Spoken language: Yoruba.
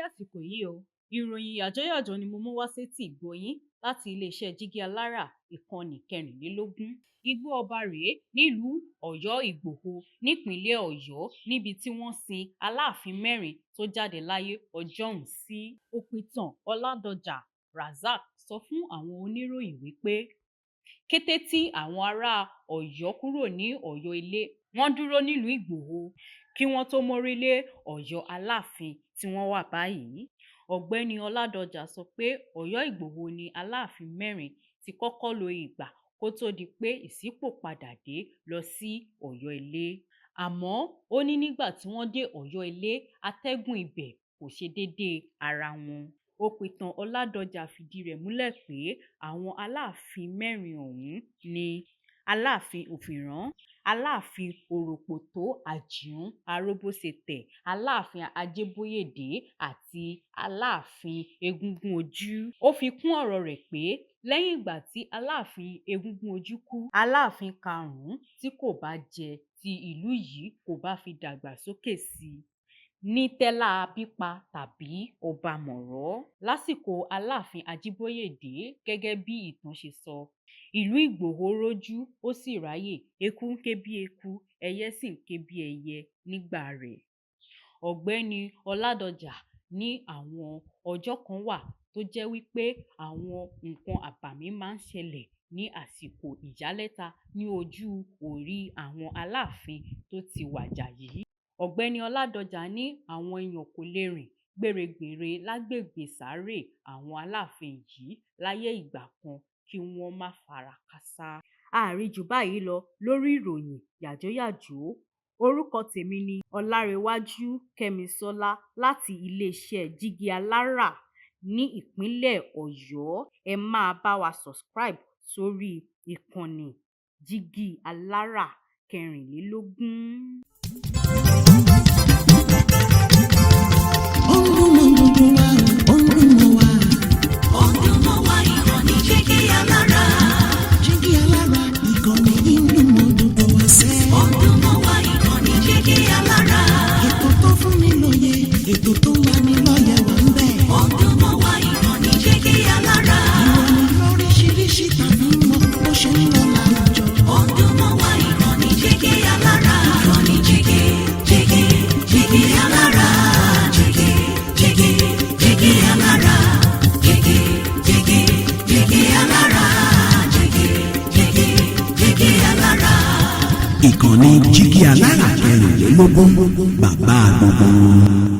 àsìkò yìí o, ìròyìn yàjóyàjó ni mo mú wá sétí ìgbọ́-yín láti iléeṣẹ́ Jígí Alára ìkànnì 24. Igbó Ọba rèé nílùú Ọ̀yọ́ Ìgbòho nípínlẹ̀ Ọ̀yọ́ níbi tí wọ́n sin Aláàfin mẹ́rin tó jáde láyé ọjọ́un sí. Òpìtàn Ọládọjà Razak sọ fún àwọn oníròyìn wípé kété tí àwọn ará Ọ̀yọ́ kúrò ní Ọ̀yọ́ Ilé, wọ́n dúró nílùú Ìgbòho kí wọ́n tó mórí lé Ọ̀yọ́ Aláàfin tí wọ́n wà báyìí. Ọ̀gbẹ́ni Ọládọjà sọ pé Ọ̀yọ́ Ìgbòho ni Aláàfin mẹ́rin ti kọ́kọ́ lo ìgbà kó tó di pé ìṣípòpadà dé lọ sí Ọ̀yọ́ Ilé. Àmọ́ ó ní nígbà tí wọ́n dé Ọ̀yọ́ Ilé, atẹ́gùn ibẹ̀ kò ṣe déédéé ara wọn. Òpìtàn Ọládọjà fìdí rẹ̀ múlẹ̀ pé àwọn Aláàfin mẹ́rin ọ̀hún ni Aláàfin Òfìràn, Aláàfin Òròpòtó Àjìún Aróbóṣetẹ̀, Aláàfin Ajébóyèdé àti Aláàfin Egúngún-Ojú. Ó fi kún ọ̀rọ̀ rẹ̀ pé lẹ́yìn ìgbà tí Aláàfin Egúngún-Ojú kú, Aláàfin karùn-ún tí kò bá jẹ tí ìlú yìí kò bá fi dàgbàsókè sí ní tẹ́lá bípa tàbí ọba mọ̀rọ̀. Lásìkò Aláàfin Ajíbóyèdé, gẹ́gẹ́ bí ìtàn ṣe sọ, ìlú Ìgbòho rójú ó sì ráyè, eku ń ké bí eku, ẹyẹ sì ń ké bí ẹyẹ nígbà rẹ̀. Ọ̀gbẹ́ni Ọládọjà ní àwọn ọjọ́ kan wà tó jẹ́ wípé àwọn nǹkan àbàmì máa ń ṣẹlẹ̀ ní àsìkò ìyálẹ́ta ní ojú orí àwọn Aláàfin tó ti wàjà yìí. Ọ̀gbẹ́ni Ọládọjà ní àwọn èèyàn kò lè rìn gbèrègbèrè lágbègbè sàárè àwọn Aláàfin yìí láyé ìgbà kan kí wọ́n má fara káásá. Àárí jù báyìí lọ lórí ìròyìn yàjóyàjó. Orúkọ tèmi ni Ọlárewájú Kẹ́misọ́lá láti iléeṣẹ́ Jígí Alára ní ìpínlẹ̀ Ọ̀yọ́. Ẹ máa bá wa subscribe sórí ìkànnì Jígí Alára 24. Ètò tó wà ní lọ́yẹ̀ wà ń bẹ̀. Ọdún mọ́ wá ìkànnì Jígí Alára. Ìròyìn lóríṣiríṣi tàbí mọ bó ṣe ń lọ láwùjọ. Ọdún mọ́ wá ìkànnì Jígí Alára. Ìkànnì Jígí Alára. Jígí Alára. Jígí Alára. Jígí Alára. Ìkànnì Jígí Alára 24, bàbá gbogbo.